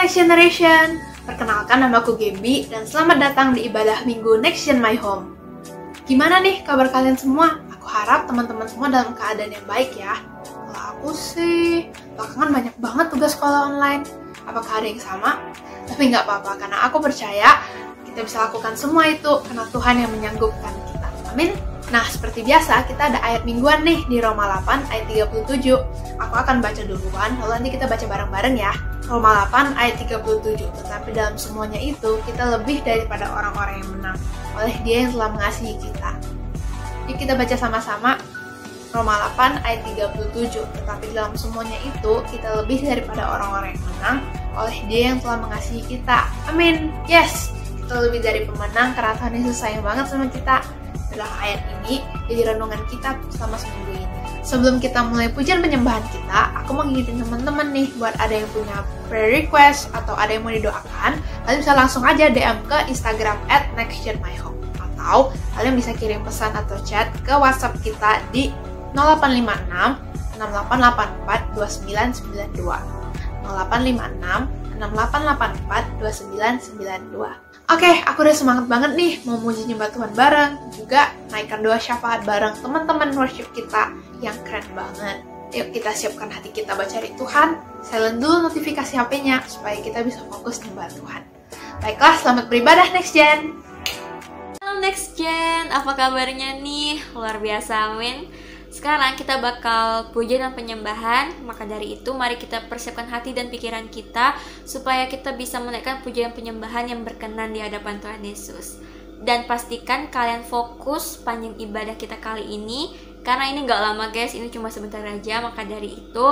Next Generation! Perkenalkan, namaku Gaby dan selamat datang di ibadah minggu Next Gen My Home. Gimana nih kabar kalian semua? Aku harap teman-teman semua dalam keadaan yang baik ya. Kalau aku sih, belakangan banyak banget tugas sekolah online. Apakah ada yang sama? Tapi nggak apa-apa, karena aku percaya kita bisa lakukan semua itu karena Tuhan yang menyanggupkan kita. Amin. Nah, seperti biasa, kita ada ayat mingguan nih di Roma 8 ayat 37. Aku akan baca duluan, lalu nanti kita baca bareng-bareng ya. Roma 8 ayat 37. Tetapi dalam semuanya itu, kita lebih daripada orang-orang yang menang oleh Dia yang telah mengasihi kita. Yuk kita baca sama-sama. Roma 8 ayat 37. Tetapi dalam semuanya itu, kita lebih daripada orang-orang yang menang oleh Dia yang telah mengasihi kita. Amin. Yes, kita lebih dari pemenang karena Tuhan Yesus sayang banget sama kita. Adalah ayat ini jadi renungan kita selama seminggu ini. Sebelum kita mulai pujian penyembahan kita, aku mau ngingetin teman-teman nih buat ada yang punya prayer request atau ada yang mau didoakan, kalian bisa langsung aja DM ke Instagram @nextgenmyhome atau kalian bisa kirim pesan atau chat ke WhatsApp kita di 0856 6884 2992 0856 6884 2992. Oke, aku udah semangat banget nih mau muji nyembah Tuhan bareng, juga naikkan doa syafaat bareng teman-teman worship kita yang keren banget. Yuk kita siapkan hati kita buat cari Tuhan, silent dulu notifikasi HP-nya supaya kita bisa fokus nyembah Tuhan. Baiklah, selamat beribadah Next Gen! Halo Next Gen, apa kabarnya nih? Luar biasa, amin. Sekarang kita bakal pujian dan penyembahan, maka dari itu mari kita persiapkan hati dan pikiran kita supaya kita bisa menaikkan pujian penyembahan yang berkenan di hadapan Tuhan Yesus. Dan pastikan kalian fokus panjang ibadah kita kali ini, karena ini gak lama guys, ini cuma sebentar aja. Maka dari itu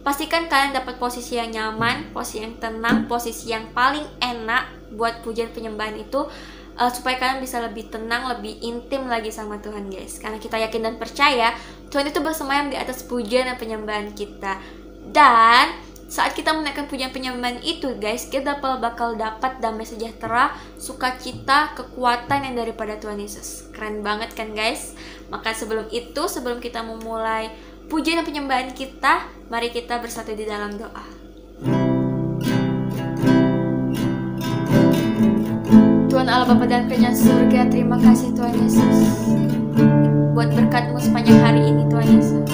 pastikan kalian dapat posisi yang nyaman, posisi yang tenang, posisi yang paling enak buat pujian penyembahan itu, supaya kalian bisa lebih tenang, lebih intim lagi sama Tuhan guys. Karena kita yakin dan percaya Tuhan itu bersemayam di atas pujian dan penyembahan kita. Dan saat kita menaikkan pujian penyembahan itu guys, kita bakal dapat damai sejahtera, sukacita, kekuatan yang daripada Tuhan Yesus. Keren banget kan guys? Maka sebelum itu, sebelum kita memulai pujian dan penyembahan kita, mari kita bersatu di dalam doa. Tuhan Allah Bapa dan Penyayang surga, terima kasih Tuhan Yesus buat berkat-Mu sepanjang hari ini Tuhan Yesus,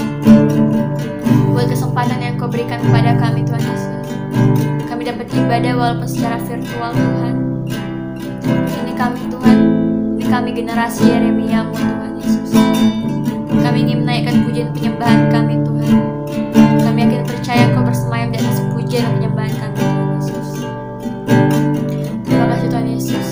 buat kesempatan yang Kau berikan kepada kami Tuhan Yesus. Kami dapat ibadah walaupun secara virtual Tuhan. Ini kami Tuhan, ini kami generasi Yeremia-Mu Tuhan Yesus. Kami ingin menaikkan pujian penyembahan kami Tuhan. Kami yakin percaya Kau bersemayam di atas pujian dan penyembahan kami Tuhan Yesus. Terima kasih Tuhan Yesus.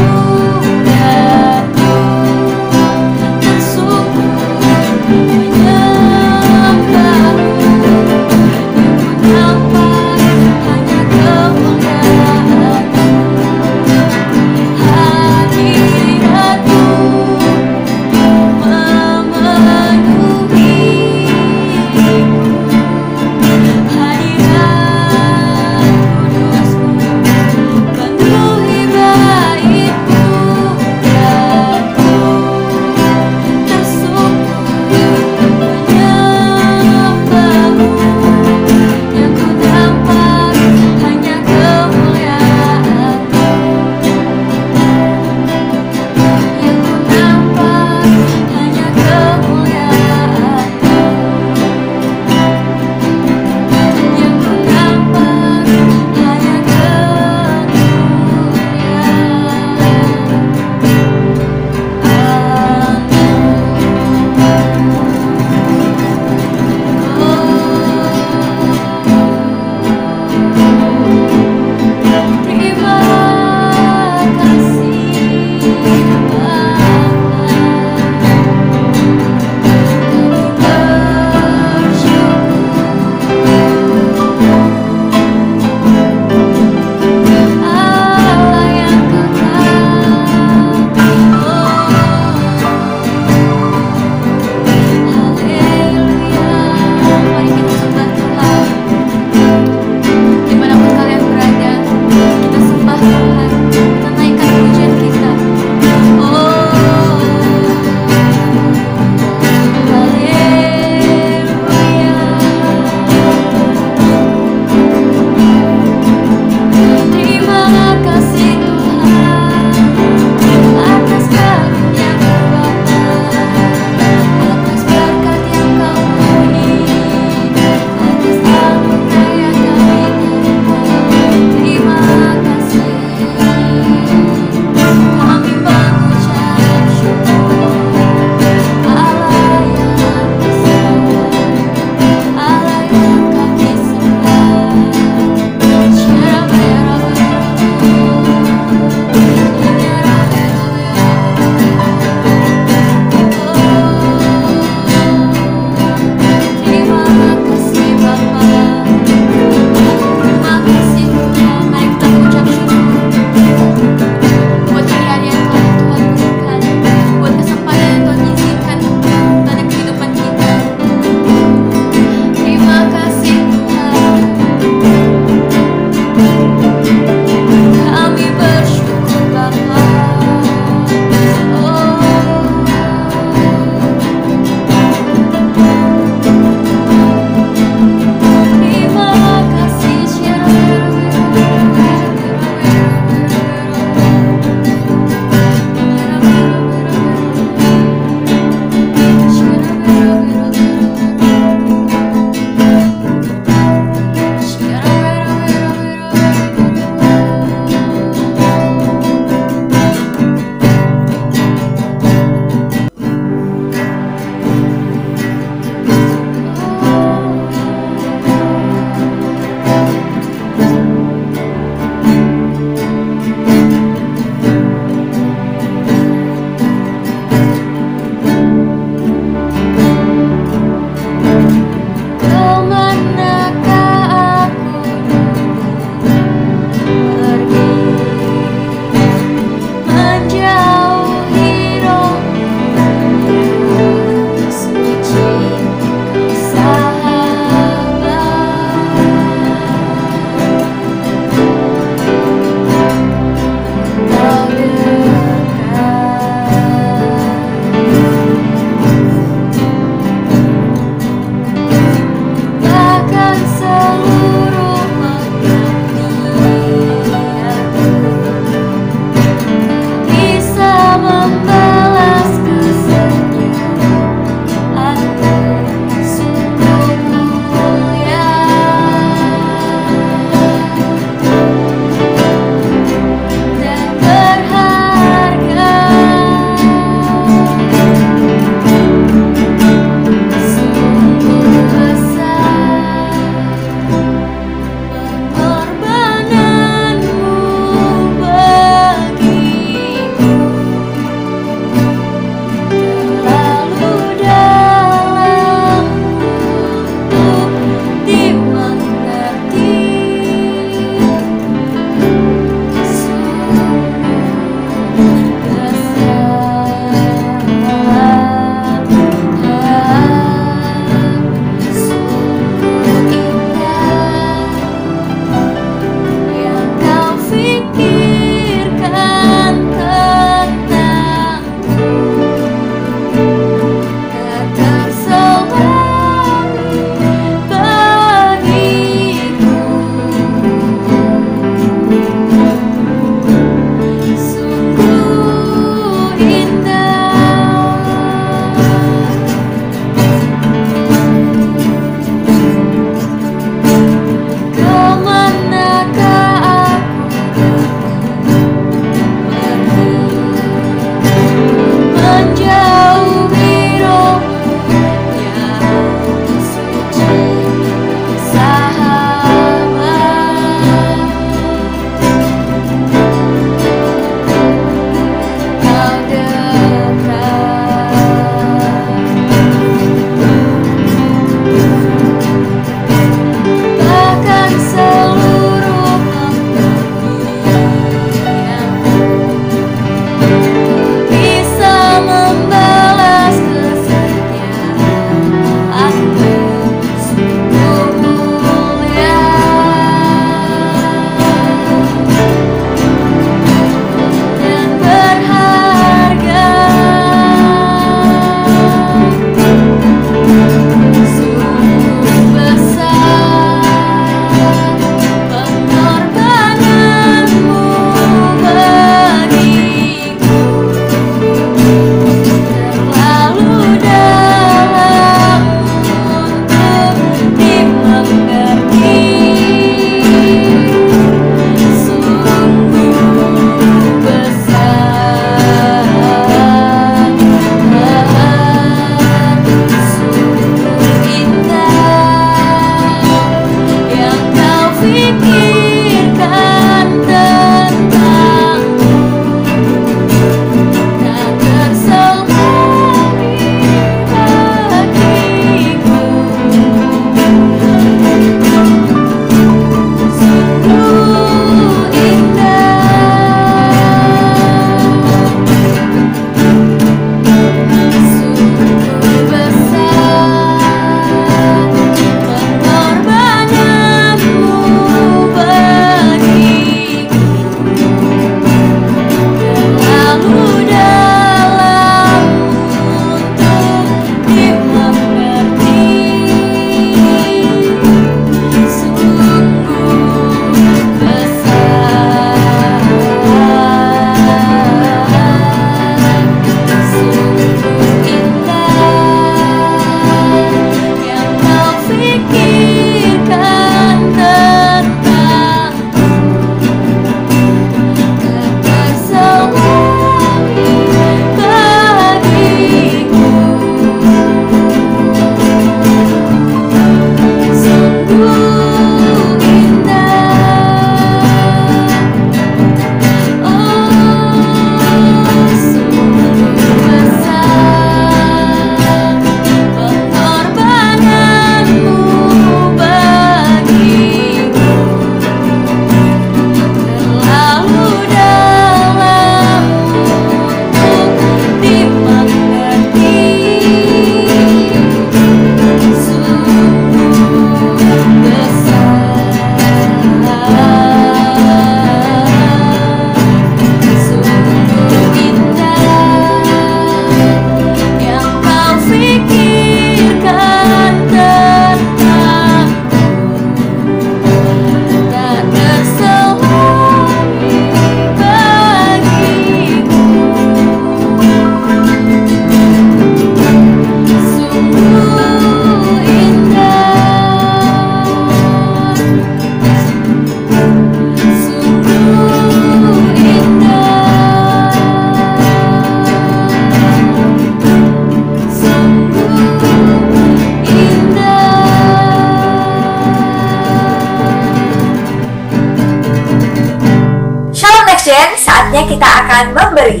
Jen, saatnya kita akan memberi.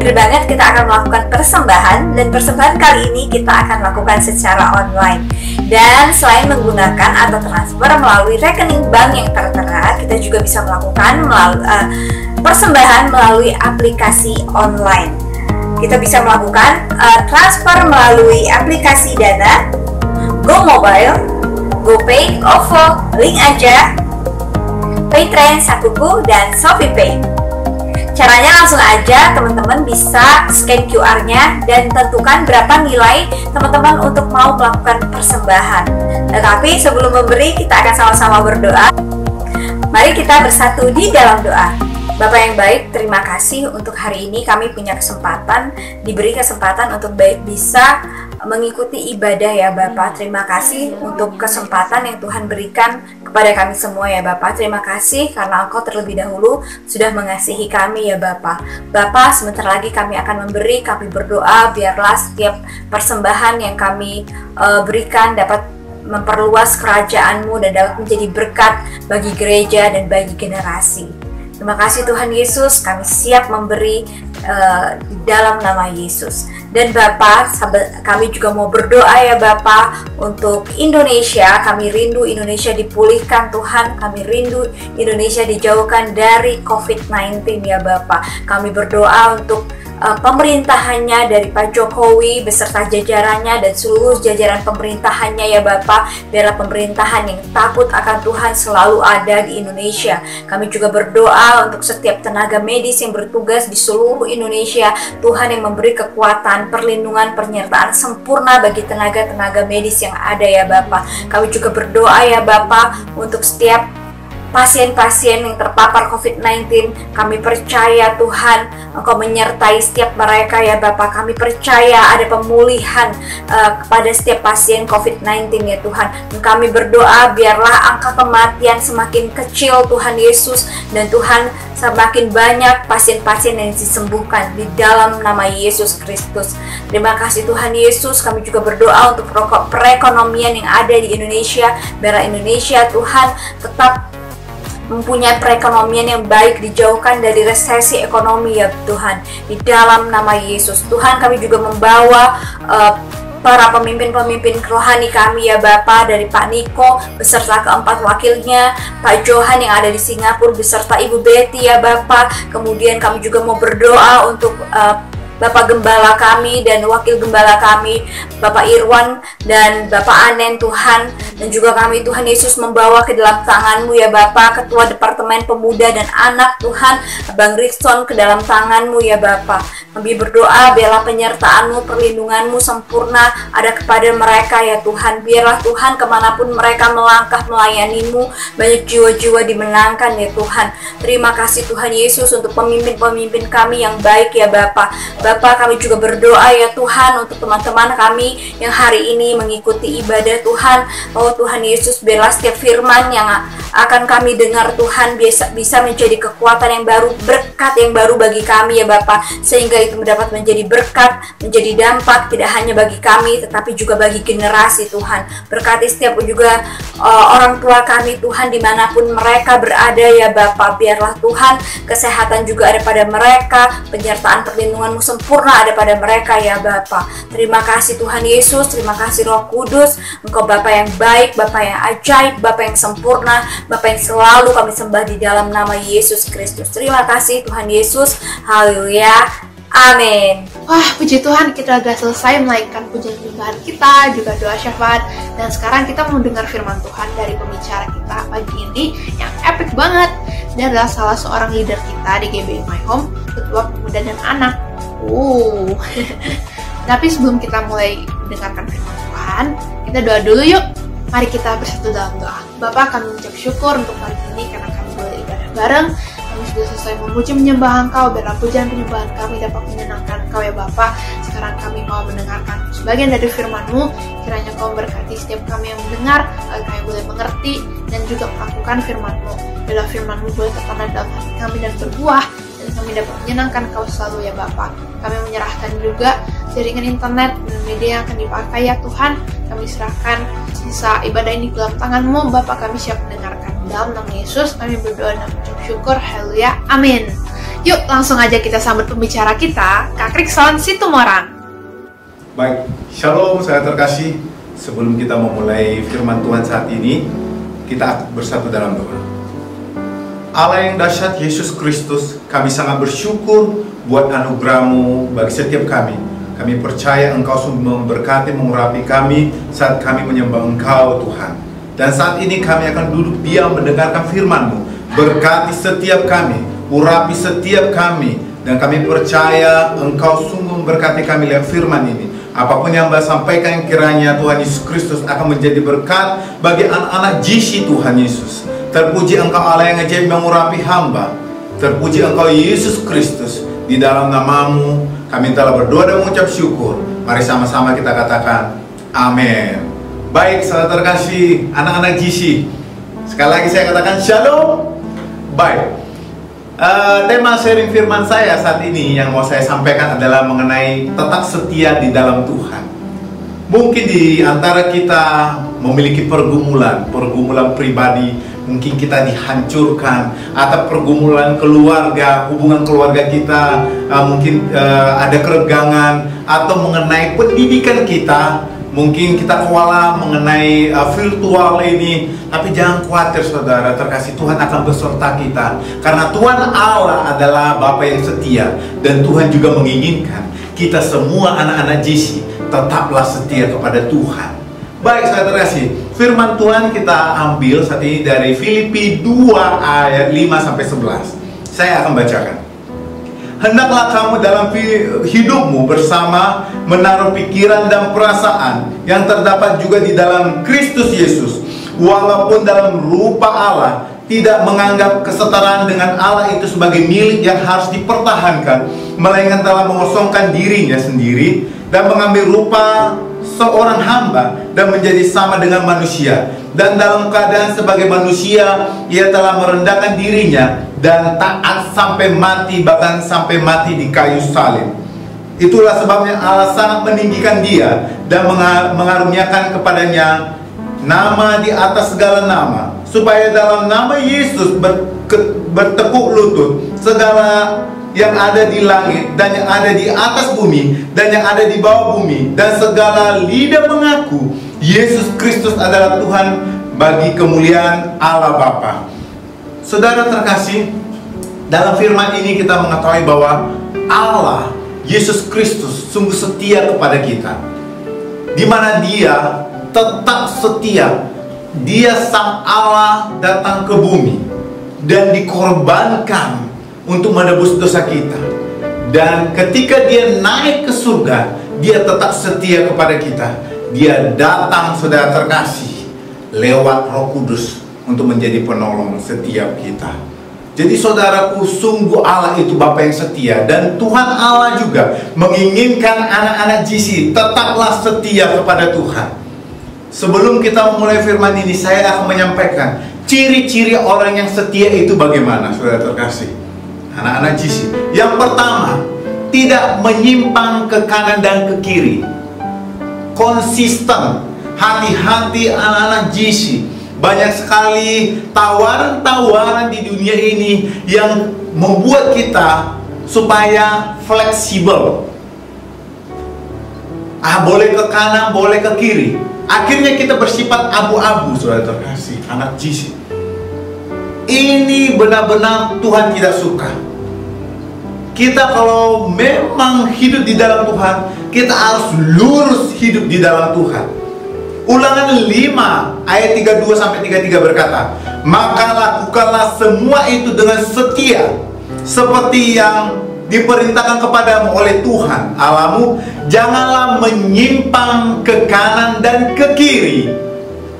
Benar banget, kita akan melakukan persembahan, dan persembahan kali ini kita akan lakukan secara online. Dan selain menggunakan atau transfer melalui rekening bank yang tertera, kita juga bisa melakukan persembahan melalui aplikasi online. Kita bisa melakukan transfer melalui aplikasi Dana, GoMobile, GoPay, OVO, Link Aja, Paytrend, Sakuku, dan ShopeePay. Caranya langsung aja, teman-teman bisa scan QR-nya dan tentukan berapa nilai teman-teman untuk mau melakukan persembahan. Tetapi sebelum memberi, kita akan sama-sama berdoa. Mari kita bersatu di dalam doa. Bapak yang baik, terima kasih untuk hari ini kami punya kesempatan, diberi kesempatan untuk bisa mengikuti ibadah ya Bapak. Terima kasih untuk kesempatan yang Tuhan berikan kepada kami semua ya Bapak. Terima kasih karena Engkau terlebih dahulu sudah mengasihi kami ya Bapak. Bapak, sebentar lagi kami akan memberi, kami berdoa biarlah setiap persembahan yang kami berikan dapat memperluas kerajaan-Mu dan dapat menjadi berkat bagi gereja dan bagi generasi. Terima kasih Tuhan Yesus, kami siap memberi di dalam nama Yesus. Dan Bapak, kami juga mau berdoa ya Bapak untuk Indonesia. Kami rindu Indonesia dipulihkan Tuhan, kami rindu Indonesia dijauhkan dari COVID-19 ya Bapak. Kami berdoa untuk pemerintahannya dari Pak Jokowi beserta jajarannya dan seluruh jajaran pemerintahannya ya Bapak. Biarlah pemerintahan yang takut akan Tuhan selalu ada di Indonesia. Kami juga berdoa untuk setiap tenaga medis yang bertugas di seluruh Indonesia. Tuhan yang memberi kekuatan, perlindungan, penyertaan sempurna bagi tenaga-tenaga medis yang ada ya Bapak. Kami juga berdoa ya Bapak untuk setiap pasien-pasien yang terpapar COVID-19. Kami percaya Tuhan Engkau menyertai setiap mereka ya Bapak. Kami percaya ada pemulihan kepada setiap pasien COVID-19 ya Tuhan. Dan kami berdoa biarlah angka kematian semakin kecil Tuhan Yesus, dan Tuhan semakin banyak pasien-pasien yang disembuhkan di dalam nama Yesus Kristus. Terima kasih Tuhan Yesus. Kami juga berdoa untuk perekonomian yang ada di Indonesia. Biarlah Indonesia Tuhan tetap mempunyai perekonomian yang baik, dijauhkan dari resesi ekonomi ya Tuhan, di dalam nama Yesus. Tuhan, kami juga membawa para pemimpin-pemimpin rohani kami ya Bapak, dari Pak Niko beserta keempat wakilnya, Pak Johan yang ada di Singapura beserta Ibu Betty ya Bapak. Kemudian kami juga mau berdoa untuk Bapak Gembala kami dan Wakil Gembala kami, Bapak Irwan dan Bapak Anen Tuhan. Dan juga kami Tuhan Yesus membawa ke dalam tangan-Mu ya Bapak, Ketua Departemen Pemuda dan Anak Tuhan, Bang Rickson, ke dalam tangan-Mu ya Bapak. Kami berdoa biarlah penyertaan-Mu, perlindungan-Mu sempurna ada kepada mereka ya Tuhan. Biarlah Tuhan kemanapun mereka melangkah melayani-Mu, banyak jiwa-jiwa dimenangkan ya Tuhan. Terima kasih Tuhan Yesus untuk pemimpin-pemimpin kami yang baik ya Bapak. Bapak, kami juga berdoa ya Tuhan untuk teman-teman kami yang hari ini mengikuti ibadah Tuhan. Oh Tuhan Yesus, biarlah setiap firman yang akan kami dengar Tuhan bisa menjadi kekuatan yang baru, berkat yang baru bagi kami ya Bapak, sehingga itu dapat menjadi berkat, menjadi dampak tidak hanya bagi kami tetapi juga bagi generasi Tuhan. Berkati setiap juga orang tua kami Tuhan dimanapun mereka berada ya Bapak. Biarlah Tuhan kesehatan juga ada pada mereka, penyertaan perlindungan-Mu sempurna ada pada mereka ya Bapak. Terima kasih Tuhan Yesus, terima kasih Roh Kudus. Engkau Bapak yang baik, Bapak yang ajaib, Bapak yang sempurna, Bapak yang selalu kami sembah di dalam nama Yesus Kristus. Terima kasih Tuhan Yesus. Haleluya. Amin. Wah, puji Tuhan, kita sudah selesai menaikkan pujian penyembahan kita, juga doa syafaat. Dan sekarang kita mau dengar firman Tuhan dari pembicara kita pagi ini yang epic banget. Dia adalah salah seorang leader kita di GBI My Home, Ketua Pemuda dan Anak. Tapi sebelum kita mulai mendengarkan firman Tuhan, kita doa dulu yuk. Mari kita bersatu dalam doa. Bapak, kami mengucap syukur untuk pagi ini karena kami boleh ibadah bareng. Kami sudah selesai memuji menyembah Engkau. Biarlah pujian penyembahan kami dapat menyenangkan Engkau ya Bapak. Sekarang kami mau mendengarkan sebagian dari firman-Mu. Kiranya Kau berkati setiap kami yang mendengar, agar kami boleh mengerti dan juga melakukan firman-Mu. Biarlah firman-Mu boleh tertanam dalam hati kami dan berbuah, dan kami dapat menyenangkan Kau selalu ya Bapak. Kami menyerahkan juga jaringan internet dan media yang akan dipakai ya Tuhan. Kami serahkan sisa ibadah ini ke dalam tangan-Mu Bapak. Kami siap mendengarkan. Dalam nama Yesus kami berdoa dan mengucap syukur. Haleluya. Amin. Yuk langsung aja kita sambut pembicara kita, Kak Krikson Situmorang. Baik, Shalom saudara terkasih. Sebelum kita memulai firman Tuhan saat ini, kita bersatu dalam doa. Allah yang dahsyat, Yesus Kristus, kami sangat bersyukur buat anugerah-Mu bagi setiap kami. Kami percaya Engkau sungguh memberkati, mengurapi kami saat kami menyembah Engkau, Tuhan. Dan saat ini kami akan duduk diam mendengarkan firman-Mu. Berkati setiap kami, urapi setiap kami, dan kami percaya Engkau sungguh memberkati kami lewat firman ini. Apapun yang Mbak sampaikan, kiranya Tuhan Yesus Kristus akan menjadi berkat bagi anak-anak GC Tuhan Yesus. Terpuji Engkau Allah yang ajaib mengurapi hamba. Terpuji Engkau Yesus Kristus. Di dalam nama-Mu kami telah berdoa dan mengucap syukur. Mari sama-sama kita katakan amin. Baik saudara terkasih, anak-anak GC, sekali lagi saya katakan shalom. Baik, tema sharing firman saya saat ini yang mau saya sampaikan adalah mengenai tetap setia di dalam Tuhan. Mungkin di antara kita memiliki pergumulan pribadi, mungkin kita dihancurkan, atau pergumulan keluarga, hubungan keluarga kita, mungkin ada keregangan, atau mengenai pendidikan kita. Mungkin kita kewalahan mengenai virtual ini, tapi jangan khawatir saudara terkasih, Tuhan akan beserta kita. Karena Tuhan Allah adalah Bapa yang setia, dan Tuhan juga menginginkan kita semua anak-anak GC tetaplah setia kepada Tuhan. Baik saudara terkasih, firman Tuhan kita ambil saat ini dari Filipi 2 ayat 5-11. Saya akan bacakan. Hendaklah kamu dalam hidupmu bersama menaruh pikiran dan perasaan yang terdapat juga di dalam Kristus Yesus. Walaupun dalam rupa Allah, tidak menganggap kesetaraan dengan Allah itu sebagai milik yang harus dipertahankan, melainkan telah mengosongkan dirinya sendiri dan mengambil rupa seorang hamba dan menjadi sama dengan manusia. Dan dalam keadaan sebagai manusia, ia telah merendahkan dirinya dan taat sampai mati, bahkan sampai mati di kayu salib. Itulah sebabnya Allah sangat meninggikan dia dan mengaruniakan kepadanya nama di atas segala nama, supaya dalam nama Yesus bertekuk lutut segala yang ada di langit dan yang ada di atas bumi dan yang ada di bawah bumi, dan segala lidah mengaku Yesus Kristus adalah Tuhan, bagi kemuliaan Allah Bapa. Saudara terkasih, dalam firman ini kita mengetahui bahwa Allah Yesus Kristus sungguh setia kepada kita, di mana Dia tetap setia. Dia Sang Allah datang ke bumi dan dikorbankan untuk menebus dosa kita. Dan ketika Dia naik ke surga, Dia tetap setia kepada kita. Dia datang, saudara terkasih, lewat Roh Kudus untuk menjadi penolong setiap kita. Jadi saudaraku, sungguh Allah itu Bapa yang setia, dan Tuhan Allah juga menginginkan anak-anak GC tetaplah setia kepada Tuhan. Sebelum kita memulai firman ini, saya akan menyampaikan ciri-ciri orang yang setia itu bagaimana, saudara terkasih, anak-anak GC. Yang pertama, tidak menyimpang ke kanan dan ke kiri. Konsisten. Hati-hati anak-anak GC. Banyak sekali tawaran-tawaran di dunia ini yang membuat kita supaya fleksibel. Boleh ke kanan, boleh ke kiri. Akhirnya kita bersifat abu-abu, saudara terkasih, anak GC. Ini benar-benar Tuhan tidak suka. Kita kalau memang hidup di dalam Tuhan, kita harus lurus hidup di dalam Tuhan. Ulangan 5 ayat 32-33 berkata, maka lakukanlah semua itu dengan setia, seperti yang diperintahkan kepadamu oleh Tuhan Allahmu. Janganlah menyimpang ke kanan dan ke kiri.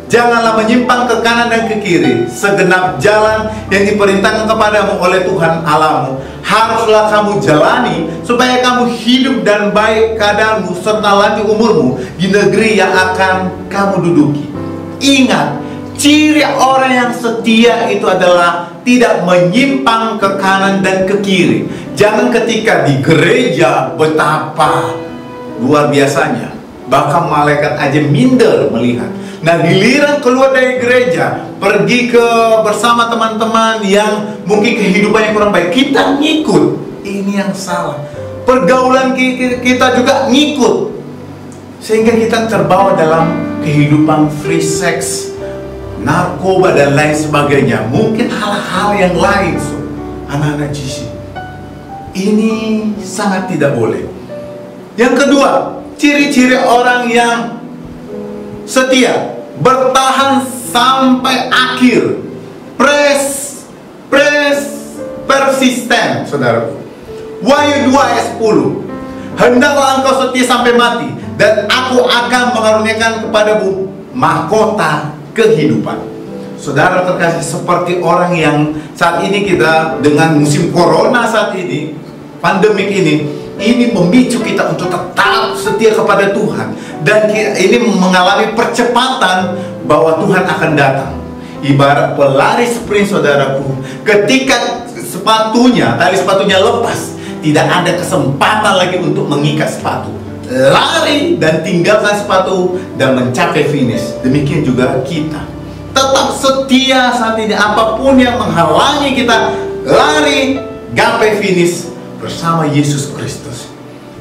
Janganlah menyimpang ke kanan dan ke kiri. Segenap jalan yang diperintahkan kepadamu oleh Tuhan Allahmu haruslah kamu jalani, supaya kamu hidup dan baik keadaanmu serta lanjut umurmu di negeri yang akan kamu duduki. Ingat, ciri orang yang setia itu adalah tidak menyimpang ke kanan dan ke kiri. Jangan ketika di gereja betapa luar biasanya, bahkan malaikat aja minder melihat. Nah, giliran keluar dari gereja, pergi ke bersama teman-teman yang mungkin kehidupan yang kurang baik, kita ngikut. Ini yang salah. Pergaulan kita juga ngikut, sehingga kita terbawa dalam kehidupan free sex, narkoba dan lain sebagainya. Mungkin hal-hal yang lain, anak-anak GC. Ini sangat tidak boleh. Yang kedua, ciri-ciri orang yang setia, bertahan sampai akhir, persisten, saudaraku. Wahyu 2 ayat 10. Hendaklah engkau setia sampai mati, dan aku akan mengaruniakan kepadamu mahkota kehidupan. Saudara terkasih, seperti orang yang saat ini kita dengan musim corona saat ini, pandemik ini memicu kita untuk tetap setia kepada Tuhan. Dan ini mengalami percepatan bahwa Tuhan akan datang. Ibarat pelari sprint, saudaraku, ketika tali sepatunya lepas, tidak ada kesempatan lagi untuk mengikat sepatu. Lari dan tinggalkan sepatu dan mencapai finish. Demikian juga kita. Tetap setia saat ini, apapun yang menghalangi kita lari, gapai finish bersama Yesus Kristus.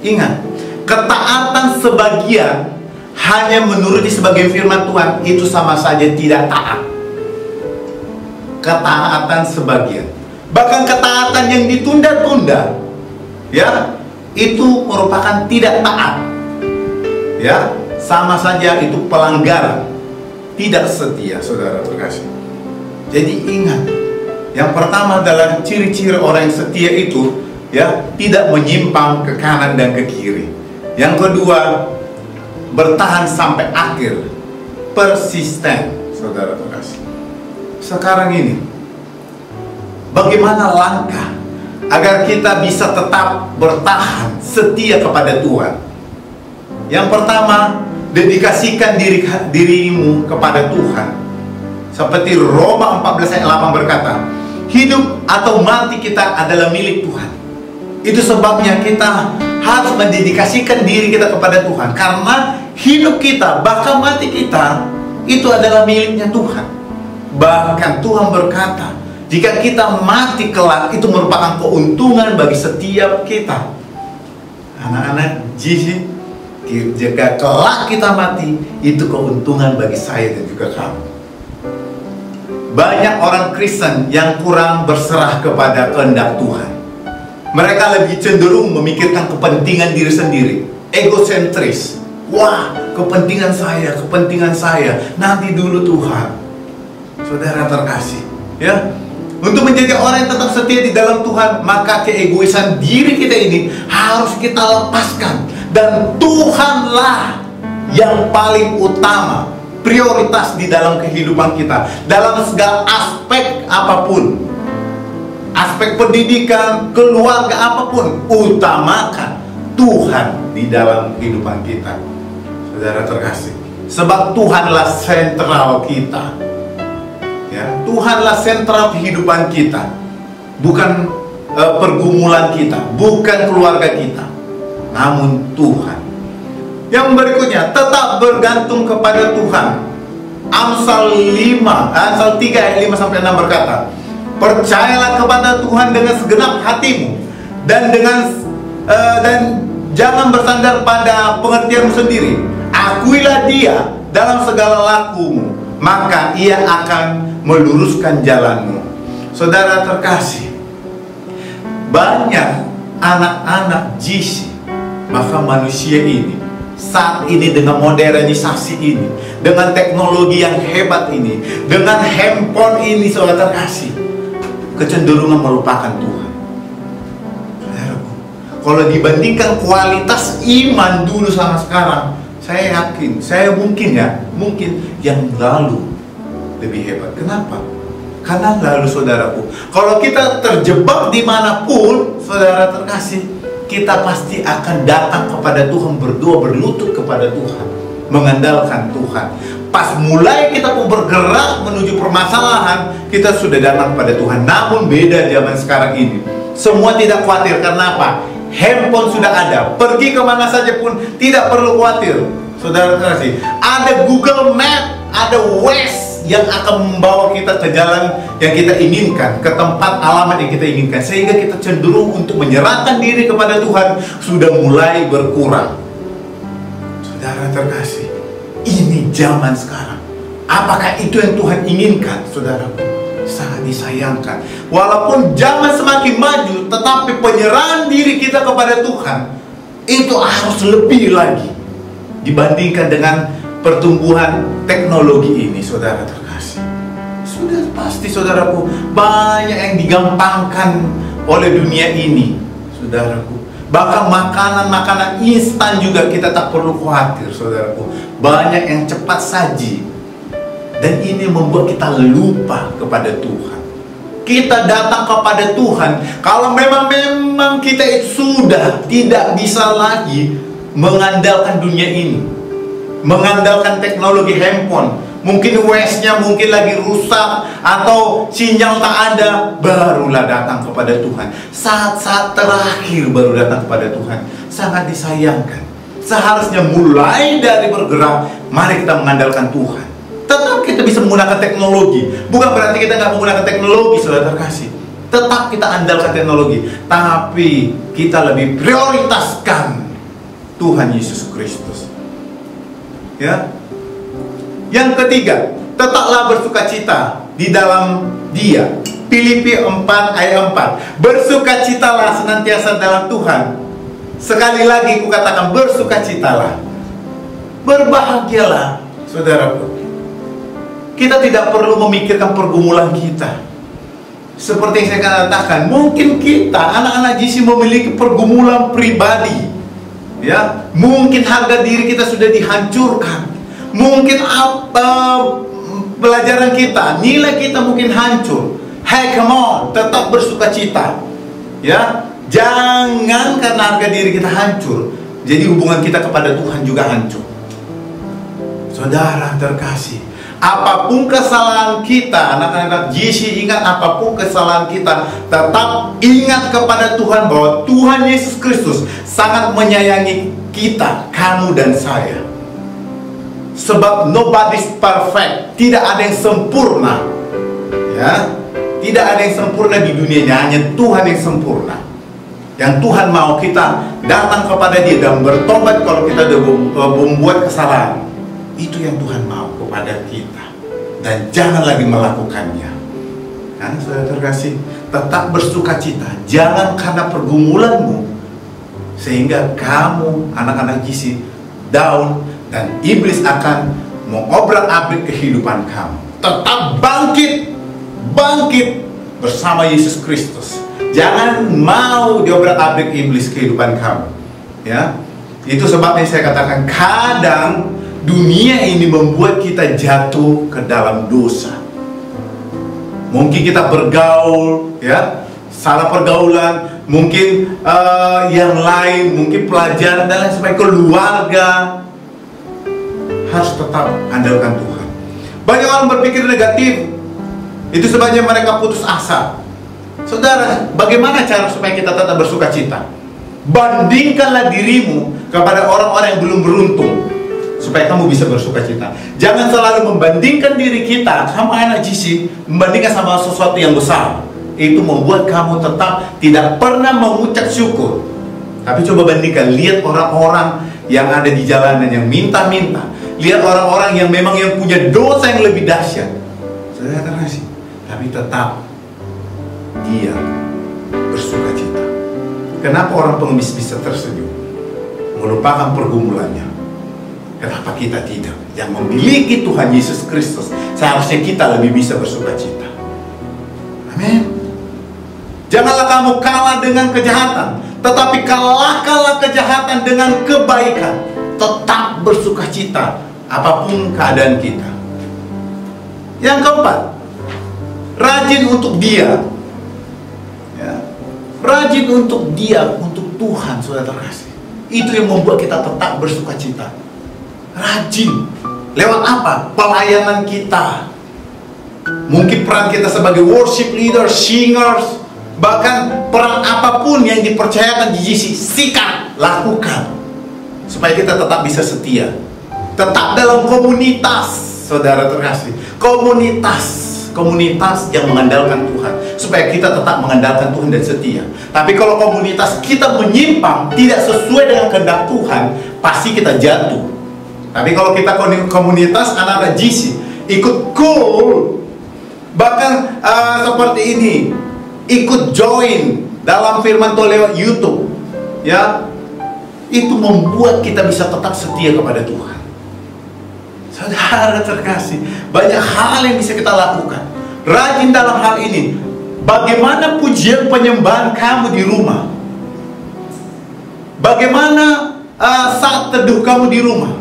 Ingat, ketaatan sebagian hanya menuruti sebagian firman Tuhan itu sama saja tidak taat. Ketaatan sebagian, bahkan ketaatan yang ditunda-tunda, ya, itu merupakan tidak taat. Ya, sama saja itu pelanggaran, tidak setia, saudara terkasih. Jadi ingat, yang pertama adalah ciri-ciri orang yang setia itu, ya, tidak menyimpang ke kanan dan ke kiri. Yang kedua, bertahan sampai akhir, persisten, saudara terkasih. Sekarang ini, bagaimana langkah agar kita bisa tetap bertahan setia kepada Tuhan? Yang pertama, dedikasikan dirimu kepada Tuhan. Seperti Roma 14 ayat 8 berkata, hidup atau mati kita adalah milik Tuhan. Itu sebabnya kita harus mendedikasikan diri kita kepada Tuhan, karena hidup kita, bahkan mati kita, itu adalah miliknya Tuhan. Bahkan Tuhan berkata, jika kita mati kelak, itu merupakan keuntungan bagi setiap kita. Anak-anak GC, jika kelak kita mati, itu keuntungan bagi saya dan juga kamu. Banyak orang Kristen yang kurang berserah kepada kehendak Tuhan. Mereka lebih cenderung memikirkan kepentingan diri sendiri, egosentris. Wah, kepentingan saya, nanti dulu Tuhan. Saudara terkasih, ya, untuk menjadi orang yang tetap setia di dalam Tuhan, maka keegoisan diri kita ini harus kita lepaskan. Dan Tuhanlah yang paling utama, prioritas di dalam kehidupan kita, dalam segala aspek apapun. Aspek pendidikan, keluarga apapun, utamakan Tuhan di dalam kehidupan kita. Saudara terkasih, sebab Tuhanlah sentral kita. Ya, Tuhanlah sentral kehidupan kita, bukan pergumulan kita, bukan keluarga kita, namun Tuhan. Yang berikutnya, tetap bergantung kepada Tuhan. Amsal 3 ayat 5 sampai 6 berkata, percayalah kepada Tuhan dengan segenap hatimu, dan jangan bersandar pada pengertianmu sendiri. Akuilah Dia dalam segala lakumu, maka Ia akan meluruskan jalanmu. Saudara terkasih, banyak anak-anak GC, bahkan manusia ini saat ini dengan modernisasi ini, dengan teknologi yang hebat ini, dengan handphone ini, saudara terkasih, kecenderungan melupakan Tuhan. Saudaraku, kalau dibandingkan kualitas iman dulu sama sekarang, saya yakin, mungkin yang lalu lebih hebat. Kenapa? Karena lalu, saudaraku, kalau kita terjebak dimanapun, saudara terkasih, kita pasti akan datang kepada Tuhan, berdoa, berlutut kepada Tuhan, mengandalkan Tuhan. Pas mulai kita mau bergerak menuju permasalahan, kita sudah datang kepada Tuhan. Namun beda zaman sekarang ini, semua tidak khawatir. Kenapa? Handphone sudah ada, pergi kemana saja pun tidak perlu khawatir. Saudara terkasih, ada Google Map, ada Waze yang akan membawa kita ke jalan yang kita inginkan, ke tempat alamat yang kita inginkan, sehingga kita cenderung untuk menyerahkan diri kepada Tuhan sudah mulai berkurang. Saudara terkasih, ini zaman sekarang. Apakah itu yang Tuhan inginkan, saudaraku? Sangat disayangkan. Walaupun zaman semakin maju, tetapi penyerahan diri kita kepada Tuhan itu harus lebih lagi dibandingkan dengan pertumbuhan teknologi ini, saudara terkasih. Sudah pasti, saudaraku, banyak yang digampangkan oleh dunia ini, saudaraku. Bahkan makanan-makanan instan juga kita tak perlu khawatir, saudaraku. Banyak yang cepat saji. Dan ini membuat kita lupa kepada Tuhan. Kita datang kepada Tuhan kalau memang kita itu sudah tidak bisa lagi mengandalkan dunia ini, mengandalkan teknologi handphone. Mungkin WhatsApp-nya mungkin lagi rusak atau sinyal tak ada, barulah datang kepada Tuhan. Saat-saat terakhir baru datang kepada Tuhan. Sangat disayangkan. Seharusnya mulai dari bergerak, mari kita mengandalkan Tuhan. Tetap kita bisa menggunakan teknologi. Bukan berarti kita nggak menggunakan teknologi, saudara terkasih. Tetap kita andalkan teknologi, tapi kita lebih prioritaskan Tuhan Yesus Kristus. Ya. Yang ketiga, tetaplah bersukacita di dalam Dia. Filipi 4 ayat 4. Bersukacitalah senantiasa dalam Tuhan. Sekali lagi kukatakan, bersukacitalah. Berbahagialah, saudaraku. Kita tidak perlu memikirkan pergumulan kita. Seperti yang saya katakan, mungkin kita, anak-anak JC, memiliki pergumulan pribadi. Ya, mungkin harga diri kita sudah dihancurkan. Mungkin pelajaran kita, nilai kita mungkin hancur. Hey, come on, tetap bersukacita. Ya, jangan karena harga diri kita hancur, jadi hubungan kita kepada Tuhan juga hancur. Saudara terkasih, apapun kesalahan kita, anak-anak JC, ingat, apapun kesalahan kita, tetap ingat kepada Tuhan bahwa Tuhan Yesus Kristus sangat menyayangi kita, kamu dan saya. Sebab nobody's perfect, tidak ada yang sempurna. Ya, tidak ada yang sempurna di dunia, hanya Tuhan yang sempurna. Yang Tuhan mau kita datang kepada Dia dan bertobat kalau kita sudah membuat kesalahan. Itu yang Tuhan mau kepada kita. Dan jangan lagi melakukannya. Karena saudara terkasih, tetap bersukacita. Jangan karena pergumulanmu sehingga kamu, anak-anak JC, down, dan iblis akan mengobrak-abrik kehidupan kamu. Tetap bangkit bersama Yesus Kristus. Jangan mau diobrak-abrik iblis kehidupan kamu. Ya, itu sebabnya saya katakan, kadang dunia ini membuat kita jatuh ke dalam dosa. Mungkin kita bergaul, ya, salah pergaulan, mungkin yang lain, mungkin pelajaran dan lain sebagainya, keluarga. Harus tetap andalkan Tuhan. Banyak orang berpikir negatif. Itu sebabnya mereka putus asa. Saudara, bagaimana cara supaya kita tetap bersukacita? Bandingkanlah dirimu kepada orang-orang yang belum beruntung, supaya kamu bisa bersukacita. Jangan selalu membandingkan diri kita, kamu anak JC, membandingkan sama sesuatu yang besar. Itu membuat kamu tetap tidak pernah mengucap syukur. Tapi coba bandingkan, lihat orang-orang yang ada di jalanan yang minta-minta. Lihat orang-orang yang memang yang punya dosa yang lebih dahsyat. Saudara terkasih, tapi tetap dia bersukacita. Kenapa orang pengemis bisa tersenyum, melupakan pergumulannya? Kenapa kita tidak? Yang memiliki Tuhan Yesus Kristus, seharusnya kita lebih bisa bersukacita. Amin. Janganlah kamu kalah dengan kejahatan, tetapi kalahkanlah kejahatan dengan kebaikan. Tetap bersukacita apapun keadaan kita. Yang keempat, rajin untuk Dia. Ya. Rajin untuk Dia, untuk Tuhan, saudara terkasih. Itu yang membuat kita tetap bersukacita. Rajin. Lewat apa? Pelayanan kita. Mungkin peran kita sebagai worship leader, singers, bahkan peran apapun yang dipercayakan di JC, sikat, lakukan. Supaya kita tetap bisa setia. Tetap dalam komunitas. saudara terkasih, komunitas yang mengandalkan Tuhan, supaya kita tetap mengandalkan Tuhan dan setia. Tapi kalau komunitas kita menyimpang, tidak sesuai dengan kehendak Tuhan, pasti kita jatuh. Tapi kalau kita komunitas anak-anak GC, ikut cool, bahkan seperti ini, ikut join dalam firman Tuhan lewat YouTube, ya, itu membuat kita bisa tetap setia kepada Tuhan. Saudara terkasih, banyak hal yang bisa kita lakukan. Rajin dalam hal ini. Bagaimana pujian penyembahan kamu di rumah? Bagaimana saat teduh kamu di rumah?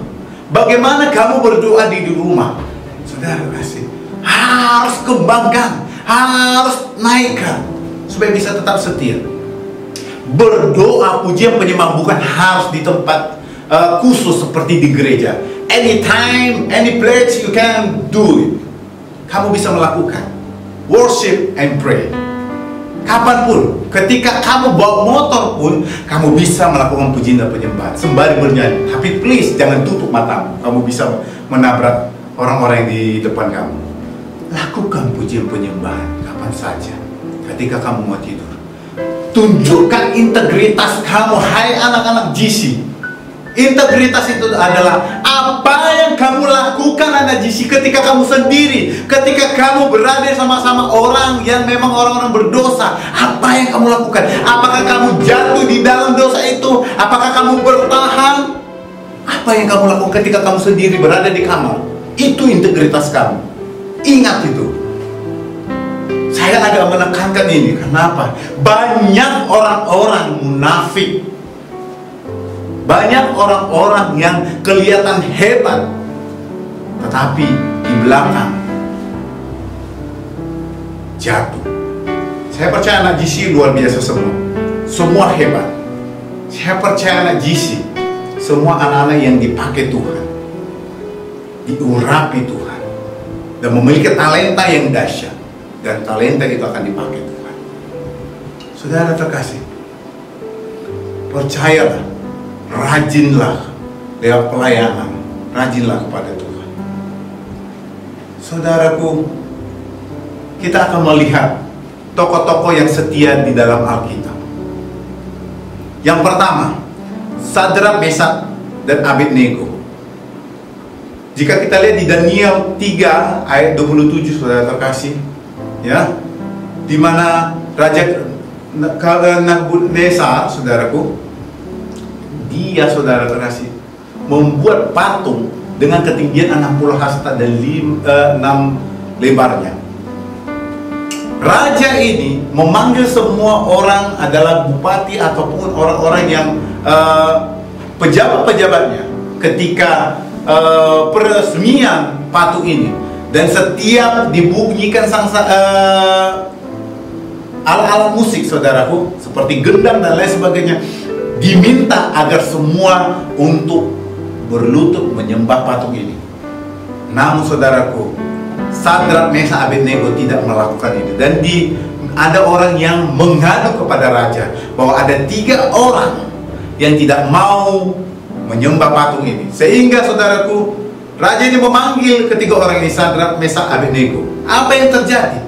Bagaimana kamu berdoa di rumah? Saudara terkasih, harus kembangkan, harus naikkan, supaya bisa tetap setia. Berdoa, pujian penyembahan bukan harus di tempat khusus seperti di gereja. Anytime, any place you can do it. Kamu bisa melakukan worship and pray. Kapanpun, ketika kamu bawa motor pun, kamu bisa melakukan pujian dan penyembahan sembari bernyanyi. Tapi please, jangan tutup matamu. Kamu bisa menabrak orang-orang yang di depan kamu. Lakukan pujian penyembahan kapan saja. Ketika kamu mau tidur, tunjukkan integritas kamu, hai anak-anak GC. Integritas itu adalah apa yang kamu lakukan anak GC ketika kamu sendiri, ketika kamu berada sama-sama orang yang memang orang-orang berdosa. Apa yang kamu lakukan? Apakah kamu jatuh di dalam dosa itu? Apakah kamu bertahan? Apa yang kamu lakukan ketika kamu sendiri berada di kamar? Itu integritas kamu. Ingat itu. Saya agak menekankan ini. Kenapa? Banyak orang-orang munafik, banyak orang-orang yang kelihatan hebat, tetapi di belakang jatuh. Saya percaya anak GC luar biasa semua. Semua hebat. Saya percaya anak GC, semua anak-anak yang dipakai Tuhan, diurapi Tuhan, dan memiliki talenta yang dahsyat. Dan talenta itu akan dipakai Tuhan. Saudara terkasih, percayalah, rajinlah lewat pelayanan, rajinlah kepada Tuhan. Saudaraku, kita akan melihat tokoh-tokoh yang setia di dalam Alkitab. Yang pertama, Sadrak, Mesak, dan Abednego. Jika kita lihat di Daniel 3 ayat 27, saudara terkasih, ya, di mana Raja Nebukadnezar, saudaraku, dia, saudara terkasih, membuat patung dengan ketinggian 60 hasta dan 6 lebarnya. Raja ini memanggil semua orang adalah bupati ataupun orang-orang yang pejabat-pejabatnya ketika peresmian patung ini. Dan setiap dibunyikan alat-alat musik, saudaraku, seperti gendang dan lain sebagainya, diminta agar semua untuk berlutut menyembah patung ini. Namun saudaraku, Sadrak, Mesak, Abednego tidak melakukan itu. Dan ada orang yang mengadu kepada raja bahwa ada 3 orang yang tidak mau menyembah patung ini. Sehingga saudaraku, raja ini memanggil ketiga orang ini, Sadrak, Mesak, Abednego. Apa yang terjadi?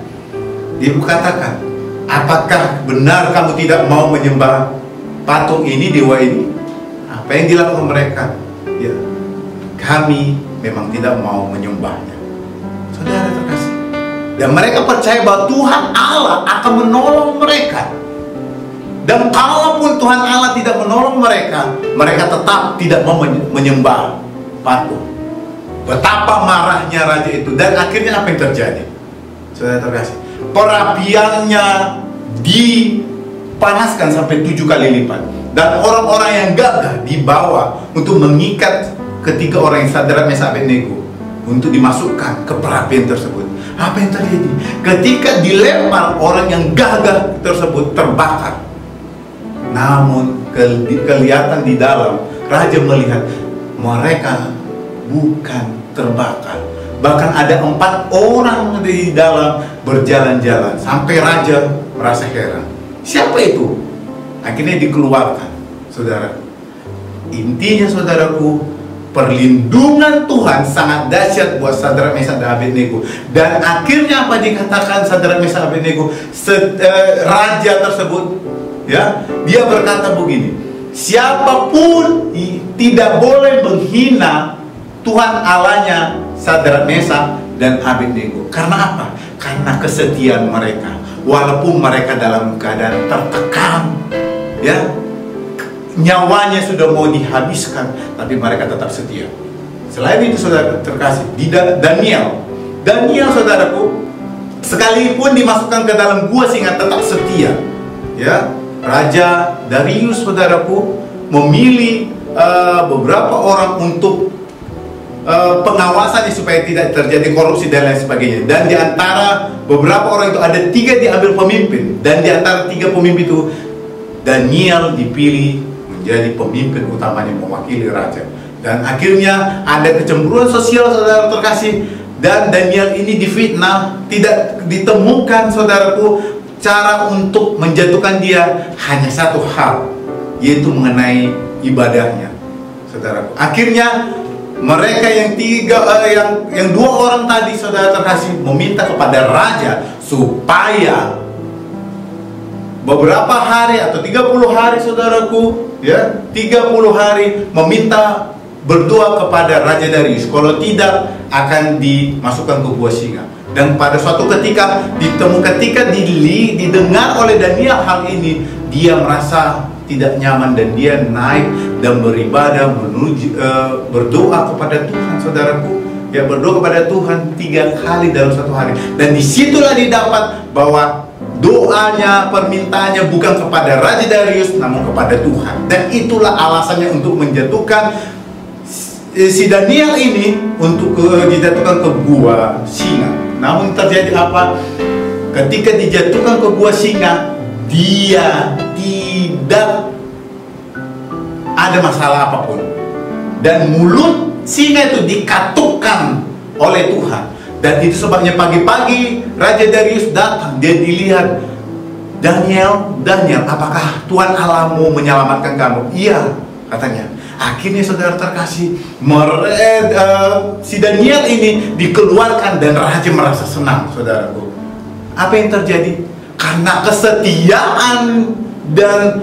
Dia berkatakan, apakah benar kamu tidak mau menyembah patung ini, dewa ini? Apa yang dilakukan mereka? Ya, kami memang tidak mau menyembahnya. Saudara terkasih, dan mereka percaya bahwa Tuhan Allah akan menolong mereka. Dan kalaupun Tuhan Allah tidak menolong mereka, mereka tetap tidak mau menyembah patung. Betapa marahnya raja itu. Dan akhirnya apa yang terjadi? Saudara terkasih, perapiannya dipanaskan sampai 7 kali lipat. Dan orang-orang yang gagah dibawa untuk mengikat ketiga orang yang Sadrak, Mesak, Abednego untuk dimasukkan ke perapian tersebut. Apa yang terjadi? Ketika dilempar, orang yang gagah tersebut terbakar. Namun kelihatan di dalam, raja melihat mereka bukan terbakar. Bahkan ada 4 orang di dalam berjalan-jalan. Sampai raja merasa heran. Siapa itu? Akhirnya dikeluarkan, saudara. Intinya, saudaraku, perlindungan Tuhan sangat dahsyat buat Sadrak, Mesak, dan Abednego. Dan akhirnya apa dikatakan Sadrak, Mesak, Abednego? Raja tersebut, ya, dia berkata begini, siapapun tidak boleh menghina Tuhan Allahnya Sadrak, Mesak, dan Abednego. Karena apa? Karena kesetiaan mereka. Walaupun mereka dalam keadaan tertekan, ya, nyawanya sudah mau dihabiskan, tapi mereka tetap setia. Selain itu, saudara terkasih, di Daniel, saudaraku, sekalipun dimasukkan ke dalam gua singa tetap setia. Ya, Raja Darius, saudaraku, memilih beberapa orang untuk pengawasannya supaya tidak terjadi korupsi dan lain sebagainya. Dan di antara beberapa orang itu ada 3 diambil pemimpin, dan di antara 3 pemimpin itu Daniel dipilih menjadi pemimpin utamanya mewakili raja. Dan akhirnya ada kecemburuan sosial, saudara terkasih, dan Daniel ini difitnah. Tidak ditemukan, saudaraku, cara untuk menjatuhkan dia, hanya satu hal, yaitu mengenai ibadahnya, saudaraku. Akhirnya mereka yang 2 orang tadi, saudara terkasih, meminta kepada raja supaya beberapa hari atau 30 hari, saudaraku, ya, 30 hari meminta berdoa kepada Raja Darius. Kalau tidak, akan dimasukkan ke gua singa. Dan pada suatu ketika didengar oleh Daniel hal ini, dia merasa tidak nyaman dan dia naik dan beribadah, berdoa kepada Tuhan, saudaraku. Ya, berdoa kepada Tuhan 3 kali dalam satu hari. Dan disitulah didapat bahwa doanya, permintaannya bukan kepada Raja Darius, namun kepada Tuhan. Dan itulah alasannya untuk menjatuhkan si Daniel ini, untuk dijatuhkan ke gua singa. Namun terjadi apa? Ketika dijatuhkan ke gua singa, dia tidak ada masalah apapun. Dan mulut singa itu dikatukkan oleh Tuhan. Dan itu sebabnya pagi-pagi Raja Darius datang, dia dilihat, Daniel, apakah Tuhan Allahmu menyelamatkan kamu? Iya, katanya. Akhirnya, saudara terkasih, si Daniel ini dikeluarkan dan raja merasa senang, saudaraku. Apa yang terjadi? Karena kesetiaan dan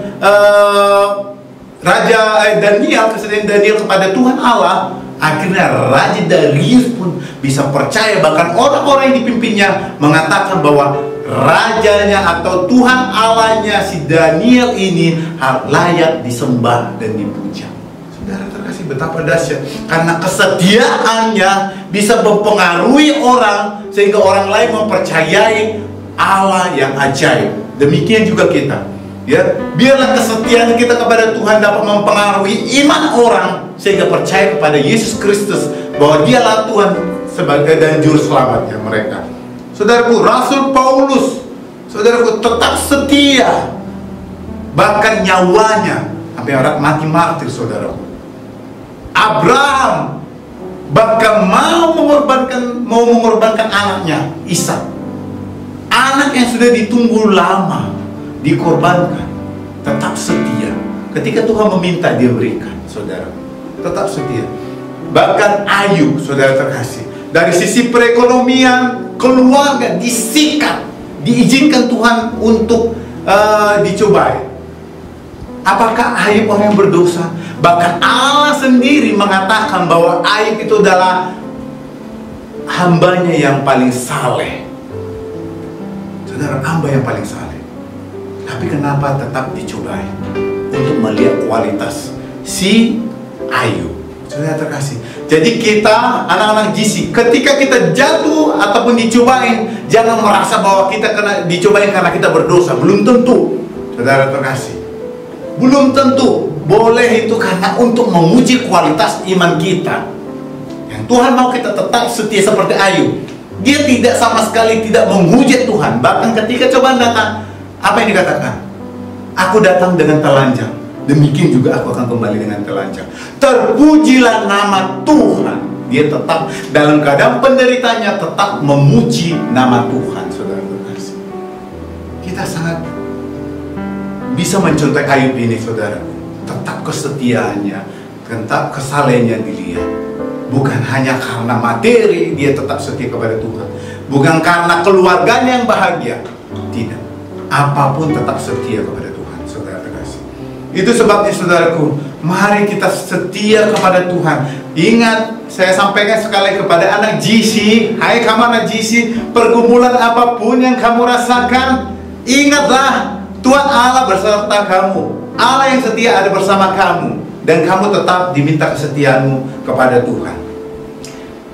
kesetiaan Daniel kepada Tuhan Allah, akhirnya Raja Darius pun bisa percaya. Bahkan orang-orang yang dipimpinnya mengatakan bahwa rajanya atau Tuhan Allahnya si Daniel ini layak disembah dan dipuja. Saudara terkasih, betapa dahsyat. Karena kesetiaannya bisa mempengaruhi orang, sehingga orang lain mempercayai Allah yang ajaib. Demikian juga kita, ya, biarlah kesetiaan kita kepada Tuhan dapat mempengaruhi iman orang, sehingga percaya kepada Yesus Kristus bahwa dialah Tuhan sebagai dan juru selamatnya mereka. Saudaraku, Rasul Paulus, saudaraku, tetap setia, bahkan nyawanya sampai mati martir, saudaraku. Abraham bahkan mau mengorbankan anaknya Ishak, anak yang sudah ditunggu lama, dikorbankan. Tetap setia. Ketika Tuhan meminta, dia berikan, saudara. Tetap setia. Bahkan Ayub, saudara terkasih, dari sisi perekonomian, keluarga disikat, diizinkan Tuhan untuk dicobai. Apakah Ayub orang yang berdosa? Bahkan Allah sendiri mengatakan bahwa Ayub itu adalah hambanya yang paling saleh. Saudara, hamba yang paling saleh. Tapi kenapa tetap dicobai? Untuk melihat kualitas si Ayub. Saudara terkasih, jadi kita anak-anak GC, ketika kita jatuh ataupun dicobain, jangan merasa bahwa kita kena dicobain karena kita berdosa. Belum tentu, saudara terkasih. Belum tentu. Boleh itu karena untuk menguji kualitas iman kita. Yang Tuhan mau kita tetap setia seperti Ayub. Dia tidak sama sekali tidak menghujat Tuhan. Bahkan ketika cobaan datang, apa yang dikatakan? Aku datang dengan telanjang, demikian juga aku akan kembali dengan telanjang. Terpujilah nama Tuhan. Dia tetap dalam keadaan penderitanya tetap memuji nama Tuhan, saudara terkasih. Kita sangat bisa mencontoh Ayub ini, saudara. Tetap kesetiaannya, tetap kesalehannya dilihat. Bukan hanya karena materi dia tetap setia kepada Tuhan, bukan karena keluarganya yang bahagia, tidak. Apapun tetap setia kepada Tuhan, saudara terkasih. Itu sebabnya saudaraku, mari kita setia kepada Tuhan. Ingat, saya sampaikan sekali kepada anak GC, hai kamu anak GC, pergumulan apapun yang kamu rasakan, ingatlah Tuhan Allah berserta kamu. Allah yang setia ada bersama kamu. Dan kamu tetap diminta kesetiaanmu kepada Tuhan.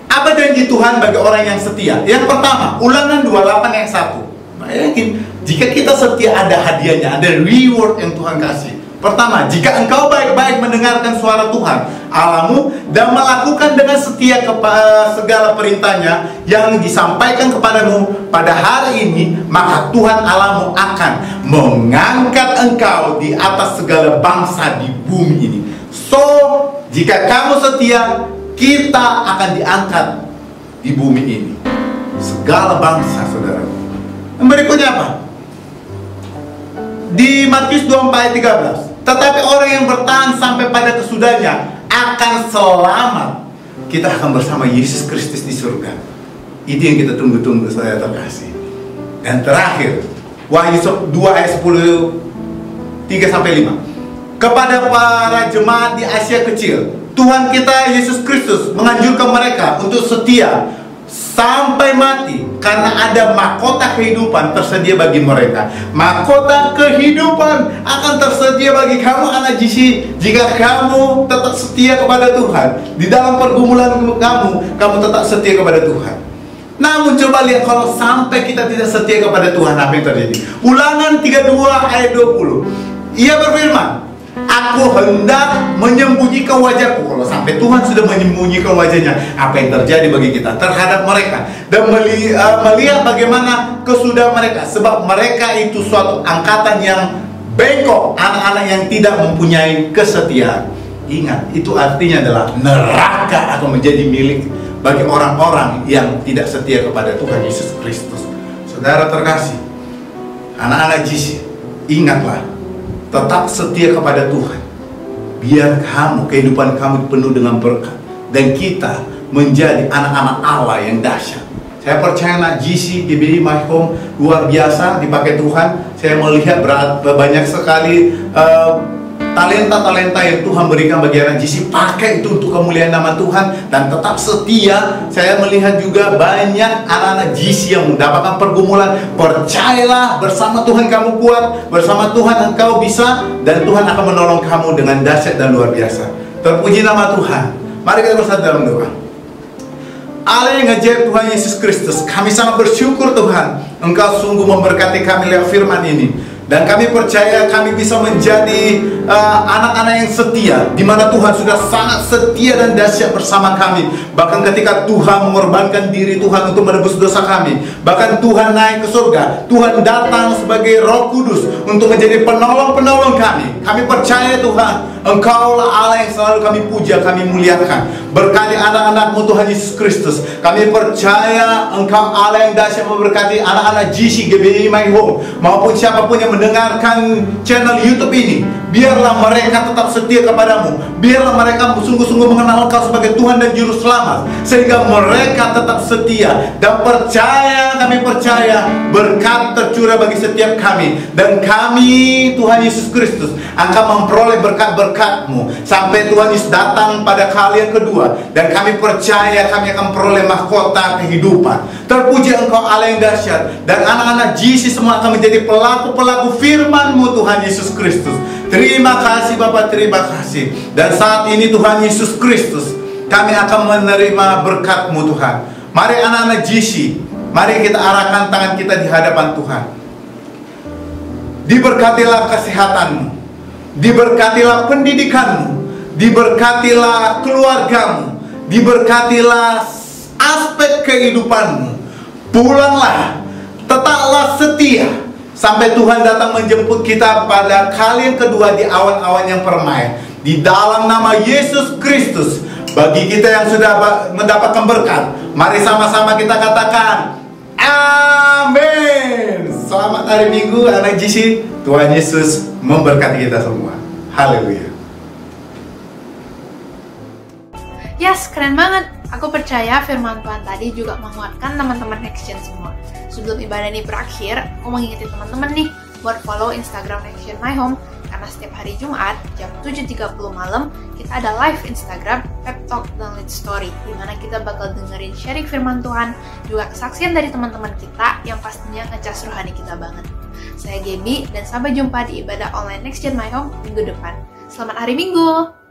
Apa janji Tuhan bagi orang yang setia? Yang pertama, Ulangan 28 ayat 1. Bayangin, jika kita setia ada hadiahnya, ada reward yang Tuhan kasih. Pertama, jika engkau baik-baik mendengarkan suara Tuhan Allahmu dan melakukan dengan setia segala perintahnya yang disampaikan kepadamu pada hari ini, maka Tuhan Allahmu akan mengangkat engkau di atas segala bangsa di bumi ini. So, jika kamu setia, kita akan diangkat di bumi ini. Segala bangsa, saudara. Yang berikutnya apa? Di Matius 24 ayat 13. Tetapi orang yang bertahan sampai pada kesudahannya akan selamat. Kita akan bersama Yesus Kristus di surga. Itu yang kita tunggu-tunggu, saudara terkasih. Dan terakhir, Wahyu 2 ayat 10, 3-5. Kepada para jemaat di Asia Kecil, Tuhan kita Yesus Kristus menganjurkan mereka untuk setia sampai mati, karena ada mahkota kehidupan tersedia bagi mereka. Mahkota kehidupan akan tersedia bagi kamu anak GC jika kamu tetap setia kepada Tuhan. Di dalam pergumulan kamu tetap setia kepada Tuhan. Namun coba lihat kalau sampai kita tidak setia kepada Tuhan, apa yang terjadi? Ulangan 32 ayat 20. Ia berfirman, aku hendak menyembunyikan wajahku. Kalau sampai Tuhan sudah menyembunyikan wajahnya, apa yang terjadi bagi kita terhadap mereka? Dan melihat bagaimana kesudahan mereka. Sebab mereka itu suatu angkatan yang bengkok, anak-anak yang tidak mempunyai kesetiaan. Ingat, itu artinya adalah neraka akan menjadi milik bagi orang-orang yang tidak setia kepada Tuhan Yesus Kristus. Saudara terkasih, anak-anak GC, ingatlah, tetap setia kepada Tuhan. Biar kehidupan kamu penuh dengan berkat, dan kita menjadi anak-anak Allah yang dahsyat. Saya percaya anak GC GBI My Home luar biasa dipakai Tuhan. Saya melihat banyak sekali talenta-talenta yang Tuhan berikan bagi anak GC. Pakai itu untuk kemuliaan nama Tuhan dan tetap setia. Saya melihat juga banyak anak-anak GC yang mendapatkan pergumulan. Percayalah, bersama Tuhan kamu kuat, bersama Tuhan engkau bisa, dan Tuhan akan menolong kamu dengan dahsyat dan luar biasa. Terpuji nama Tuhan. Mari kita bersatu dalam doa. Allah yang ajaib, Tuhan Yesus Kristus, kami sangat bersyukur Tuhan, Engkau sungguh memberkati kami lewat firman ini. Dan kami percaya kami bisa menjadi anak-anak yang setia, di mana Tuhan sudah sangat setia dan dahsyat bersama kami. Bahkan ketika Tuhan mengorbankan diri Tuhan untuk menebus dosa kami, bahkan Tuhan naik ke surga, Tuhan datang sebagai Roh Kudus untuk menjadi penolong-penolong kami. Kami percaya Tuhan, Engkaulah Allah yang selalu kami puja, kami muliakan. Berkati anak-anak-Mu Tuhan Yesus Kristus. Kami percaya Engkau Allah yang dahsyat memberkati anak-anak GC GBI My Home maupun siapapun yang mendengarkan channel YouTube ini. Biarlah mereka tetap setia kepadamu. Biarlah mereka sungguh-sungguh mengenal Engkau sebagai Tuhan dan Juru Selamat, sehingga mereka tetap setia dan percaya. Kami percaya berkat tercurah bagi setiap kami, dan kami Tuhan Yesus Kristus akan memperoleh berkat-berkat-Mu sampai Tuhan Yesus datang pada kali yang kedua. Dan kami percaya kami akan peroleh mahkota kehidupan. Terpuji Engkau Allah yang dahsyat, dan anak-anak GC semua akan menjadi pelaku-pelaku firman-Mu Tuhan Yesus Kristus. Terima kasih Bapak, terima kasih. Dan saat ini Tuhan Yesus Kristus, kami akan menerima berkat-Mu Tuhan. Mari anak-anak GC, mari kita arahkan tangan kita di hadapan Tuhan. Diberkatilah kesehatan-Mu, diberkatilah pendidikan-Mu, diberkatilah keluarga-Mu, diberkatilah aspek kehidupan-Mu. Pulanglah, tetaplah setia sampai Tuhan datang menjemput kita pada kali yang kedua di awan-awan yang permai. Di dalam nama Yesus Kristus, bagi kita yang sudah mendapatkan berkat, mari sama-sama kita katakan amin. Selamat hari Minggu anak GC. Tuhan Yesus memberkati kita semua. Haleluya. Yes, keren banget. Aku percaya firman Tuhan tadi juga menguatkan teman-teman Next Gen semua. Sebelum ibadah ini berakhir, aku mau ngingetin teman-teman nih buat follow Instagram Next Gen My Home, karena setiap hari Jumat jam 7.30 malam kita ada live Instagram Pep Talk dan Lead Story, di mana kita bakal dengerin sharing firman Tuhan, juga kesaksian dari teman-teman kita yang pastinya ngecas rohani kita banget. Saya Gaby dan sampai jumpa di ibadah online Next Gen My Home minggu depan. Selamat hari Minggu!